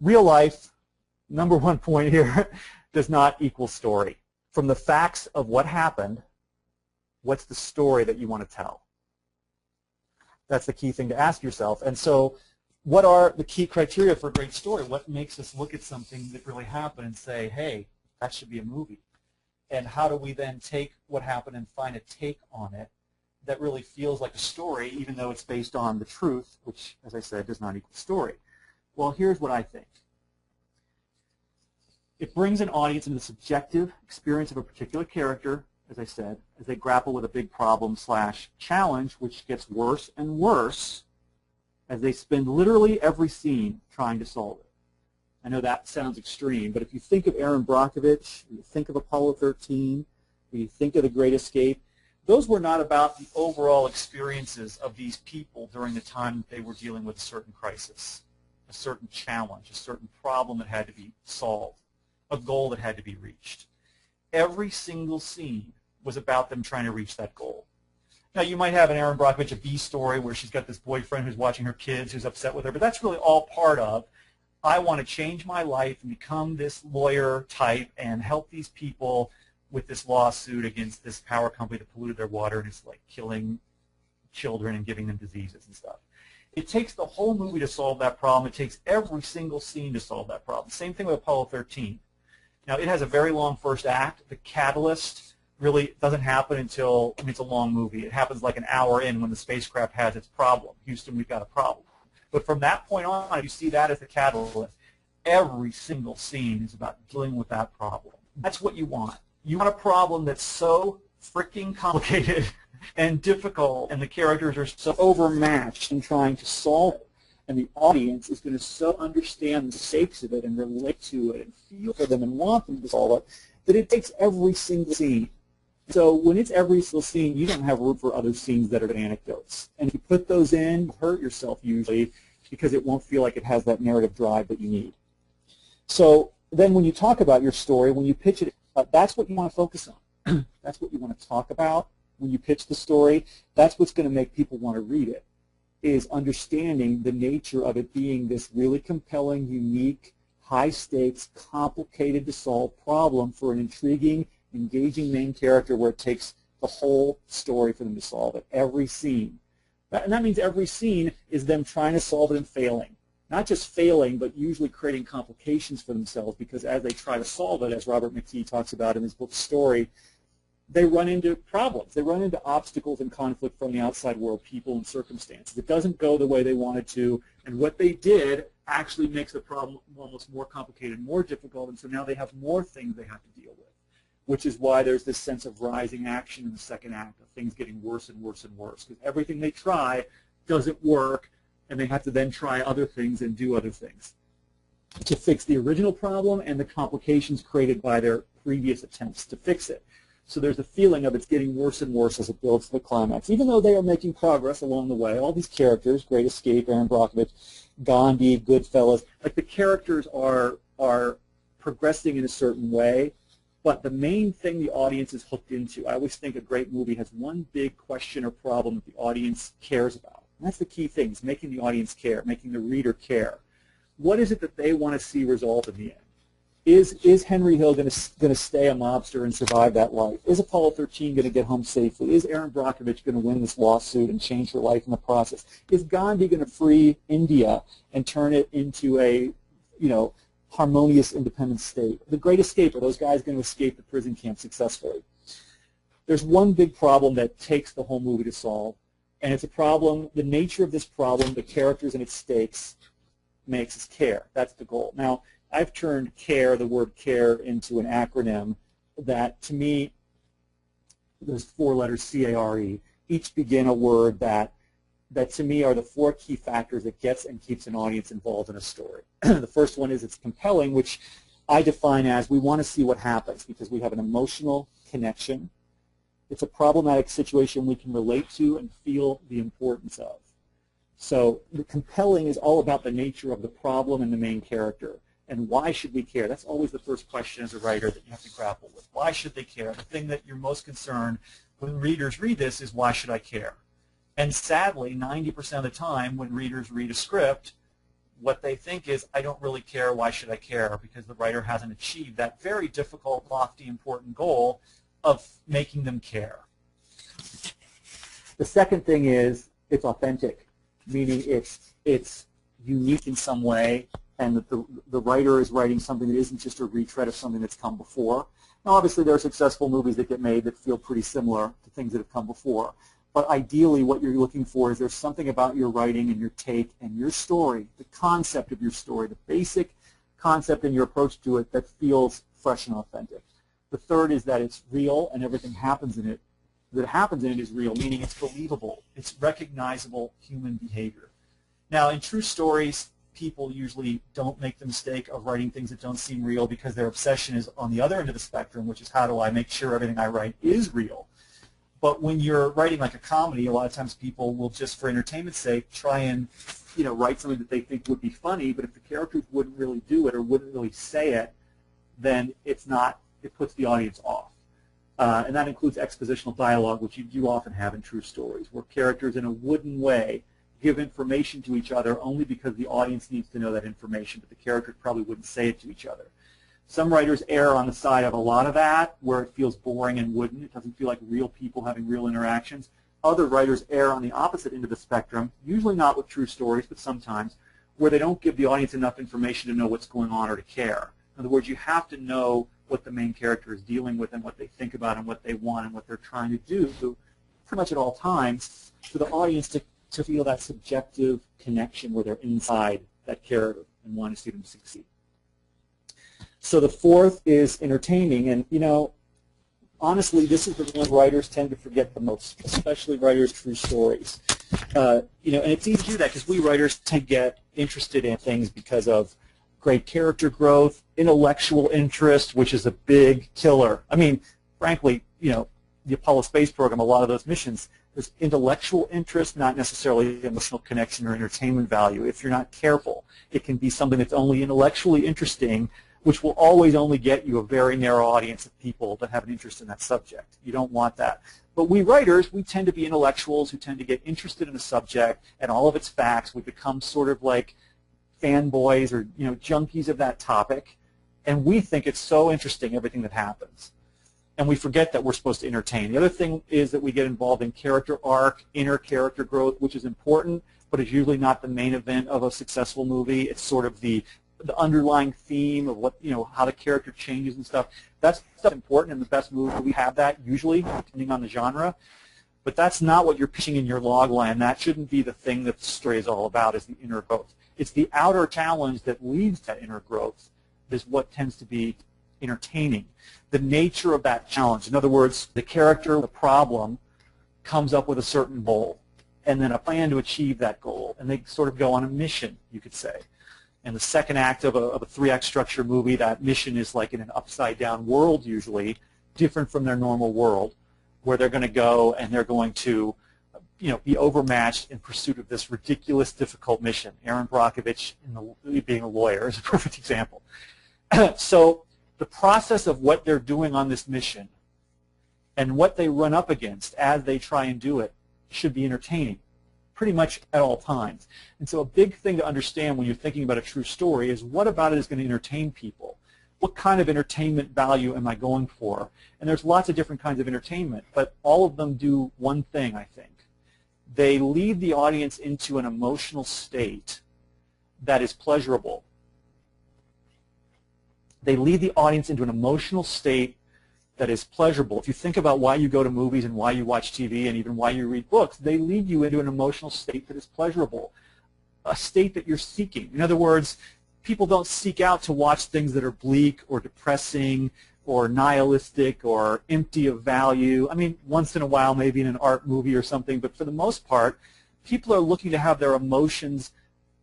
real life, number one point here, does not equal story. From the facts of what happened, what's the story that you want to tell? That's the key thing to ask yourself. And so what are the key criteria for a great story? What makes us look at something that really happened and say, hey, that should be a movie? And how do we then take what happened and find a take on it that really feels like a story, even though it's based on the truth, which, as I said, does not equal story? Well, here's what I think. It brings an audience into the subjective experience of a particular character, as I said, as they grapple with a big problem / challenge, which gets worse and worse as they spend literally every scene trying to solve it. I know that sounds extreme, but if you think of Erin Brockovich, you think of Apollo 13, you think of The Great Escape, those were not about the overall experiences of these people during the time that they were dealing with a certain crisis, a certain challenge, a certain problem that had to be solved, a goal that had to be reached. Every single scene was about them trying to reach that goal. Now, you might have an Erin Brockovich, a B story, where she's got this boyfriend who's watching her kids, who's upset with her, but that's really all part of, I want to change my life and become this lawyer type and help these people with this lawsuit against this power company that polluted their water and is like killing children and giving them diseases and stuff. It takes the whole movie to solve that problem. It takes every single scene to solve that problem. Same thing with Apollo 13. Now, it has a very long first act. The catalyst really doesn't happen until, I mean, it's a long movie. It happens like an hour in when the spacecraft has its problem. Houston, we've got a problem. But from that point on, you see that as the catalyst. Every single scene is about dealing with that problem. That's what you want. You want a problem that's so freaking complicated and difficult, and the characters are so overmatched in trying to solve it, and the audience is going to so understand the stakes of it and relate to it and feel for them and want them to solve it, that it takes every single scene. So when it's every single scene, you don't have room for other scenes that are anecdotes. And if you put those in, you hurt yourself usually because it won't feel like it has that narrative drive that you need. So then when you talk about your story, when you pitch it, that's what you want to focus on. That's what you want to talk about when you pitch the story. That's what's going to make people want to read it, is understanding the nature of it being this really compelling, unique, high-stakes, complicated-to-solve problem for an intriguing, engaging main character where it takes the whole story for them to solve it, every scene. And that means every scene is them trying to solve it and failing. Not just failing, but usually creating complications for themselves, because as they try to solve it, as Robert McKee talks about in his book Story, they run into problems. They run into obstacles and conflict from the outside world, people and circumstances. It doesn't go the way they wanted to, and what they did actually makes the problem almost more complicated, more difficult, and so now they have more things they have to deal with, which is why there's this sense of rising action in the second act, of things getting worse and worse and worse, because everything they try doesn't work, and they have to then try other things and do other things to fix the original problem and the complications created by their previous attempts to fix it. So there's a feeling of it's getting worse and worse as it builds to the climax. Even though they are making progress along the way, all these characters, Great Escape, Erin Brockovich, Gandhi, Goodfellas, like the characters are progressing in a certain way, but the main thing the audience is hooked into, I always think a great movie has one big question or problem that the audience cares about. And that's the key thing, is making the audience care, making the reader care. What is it that they want to see resolved in the end? Is Henry Hill going to stay a mobster and survive that life? Is Apollo 13 going to get home safely? Is Erin Brockovich going to win this lawsuit and change her life in the process? Is Gandhi going to free India and turn it into a, harmonious independent state? The Great Escape, are those guys going to escape the prison camp successfully? There's one big problem that takes the whole movie to solve, and it's a problem, the nature of this problem, the characters and its stakes, makes us care. That's the goal. Now, I've turned care, the word care, into an acronym that, to me, there's 4 letters, C-A-R-E. Each begin a word that to me are the 4 key factors that gets and keeps an audience involved in a story. The first one is it's compelling, which I define as we want to see what happens because we have an emotional connection. It's a problematic situation we can relate to and feel the importance of. So the compelling is all about the nature of the problem and the main character. And why should we care? That's always the first question as a writer that you have to grapple with. Why should they care? The thing that you're most concerned when readers read this is, why should I care? And sadly, 90% of the time when readers read a script, what they think is, I don't really care, why should I care? Because the writer hasn't achieved that very difficult, lofty, important goal of making them care. The second thing is it's authentic, meaning it's unique in some way, and that the writer is writing something that isn't just a retread of something that's come before. Now, obviously, there are successful movies that get made that feel pretty similar to things that have come before. But ideally, what you're looking for is there's something about your writing and your take and your story, the concept of your story, the basic concept and your approach to it that feels fresh and authentic. The third is that it's real and everything happens in it that happens in it is real, meaning it's believable. It's recognizable human behavior. Now, in true stories, people usually don't make the mistake of writing things that don't seem real because their obsession is on the other end of the spectrum, which is how do I make sure everything I write is real. But when you're writing like a comedy, a lot of times people will just, for entertainment's sake, try and write something that they think would be funny, but if the characters wouldn't really do it or wouldn't really say it, then it puts the audience off. And that includes expositional dialogue, which you do often have in true stories, where characters in a wooden way give information to each other only because the audience needs to know that information, but the characters probably wouldn't say it to each other. Some writers err on the side of a lot of that, where it feels boring and wooden. It doesn't feel like real people having real interactions. Other writers err on the opposite end of the spectrum, usually not with true stories, but sometimes, where they don't give the audience enough information to know what's going on or to care. In other words, you have to know what the main character is dealing with and what they think about and what they want and what they're trying to do pretty much at all times for the audience to feel that subjective connection where they're inside that character and want to see them succeed. So the fourth is entertaining, and honestly, this is the one writers tend to forget the most, especially writers' true stories. And it's easy to do that because we writers tend to get interested in things because of great character growth, intellectual interest, which is a big killer. I mean, frankly, the Apollo space program, a lot of those missions, there's intellectual interest, not necessarily emotional connection or entertainment value. If you're not careful, it can be something that's only intellectually interesting, which will always only get you a very narrow audience of people that have an interest in that subject. You don't want that. But we writers, we tend to be intellectuals who tend to get interested in a subject and all of its facts. We become sort of like fanboys or junkies of that topic, and we think it's so interesting, everything that happens. And we forget that we're supposed to entertain. The other thing is that we get involved in character arc, inner character growth, which is important, but is usually not the main event of a successful movie. It's sort of the underlying theme of what, how the character changes and stuff. That's stuff important in the best movie. We have that usually, depending on the genre. But that's not what you're pitching in your log line. That shouldn't be the thing that the story is all about, is the inner growth. It's the outer challenge that leads to that inner growth is what tends to be entertaining. The nature of that challenge. In other words, the character, the problem, comes up with a certain goal and then a plan to achieve that goal. And they sort of go on a mission, you could say. And the second act of a 3-act structure movie, that mission is like in an upside-down world usually, different from their normal world, where they're going to go and they're going to be overmatched in pursuit of this ridiculous, difficult mission. Erin Brockovich, being a lawyer, is a perfect example. So the process of what they're doing on this mission and what they run up against as they try and do it should be entertaining, pretty much at all times. And so a big thing to understand when you're thinking about a true story is what about it is going to entertain people? What kind of entertainment value am I going for? And there's lots of different kinds of entertainment, but all of them do one thing, I think. They lead the audience into an emotional state that is pleasurable. They lead the audience into an emotional state that is pleasurable. If you think about why you go to movies and why you watch TV and even why you read books, they lead you into an emotional state that is pleasurable, a state that you're seeking. In other words, people don't seek out to watch things that are bleak or depressing or nihilistic or empty of value. I mean, once in a while maybe in an art movie or something, but for the most part, people are looking to have their emotions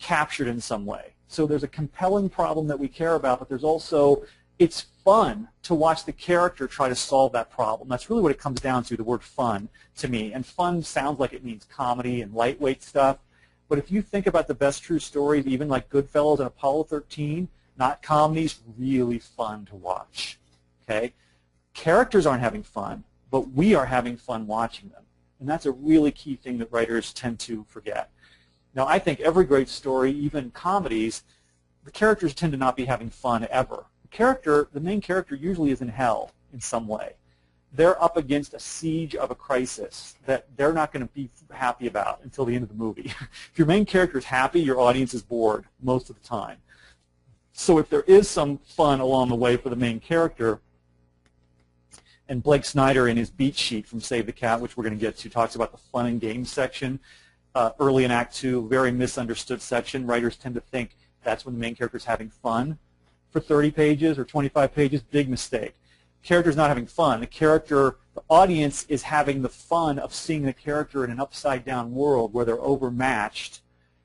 captured in some way. So there's a compelling problem that we care about, but there's also, it's fun to watch the character try to solve that problem. That's really what it comes down to, the word fun, to me. And fun sounds like it means comedy and lightweight stuff. But if you think about the best true stories, even like Goodfellas and Apollo 13, not comedies, really fun to watch. Okay? Characters aren't having fun, but we are having fun watching them. And that's a really key thing that writers tend to forget. Now, I think every great story, even comedies, the characters tend to not be having fun ever. The main character usually is in hell in some way. They're up against a siege of a crisis that they're not going to be happy about until the end of the movie. If your main character is happy, your audience is bored most of the time. So if there is some fun along the way for the main character, and Blake Snyder in his beat sheet from Save the Cat, which we're going to get to, talks about the fun and games section early in Act 2, very misunderstood section. Writers tend to think that's when the main character is having fun for 30 pages or 25 pages. Big mistake. Character's not having fun. The audience is having the fun of seeing the character in an upside-down world where they're overmatched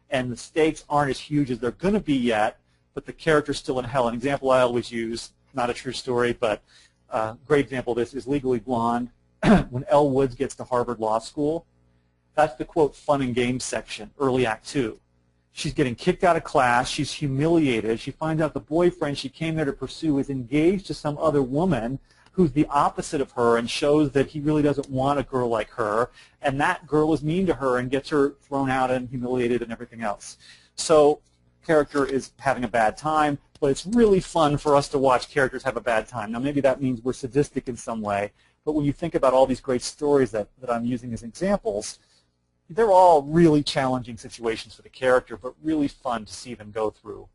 and the stakes aren't as huge as they're going to be yet, but the character's still in hell. An example I always use, not a true story, but a great example of this is Legally Blonde. When Elle Woods gets to Harvard Law School, that's the, quote, fun and games section, early Act 2. She's getting kicked out of class. She's humiliated. She finds out the boyfriend she came there to pursue is engaged to some other woman who's the opposite of her and shows that he really doesn't want a girl like her. And that girl is mean to her and gets her thrown out and humiliated and everything else. So character is having a bad time, but it's really fun for us to watch characters have a bad time. Now, maybe that means we're sadistic in some way, but when you think about all these great stories that I'm using as examples, they're all really challenging situations for the character, but really fun to see them go through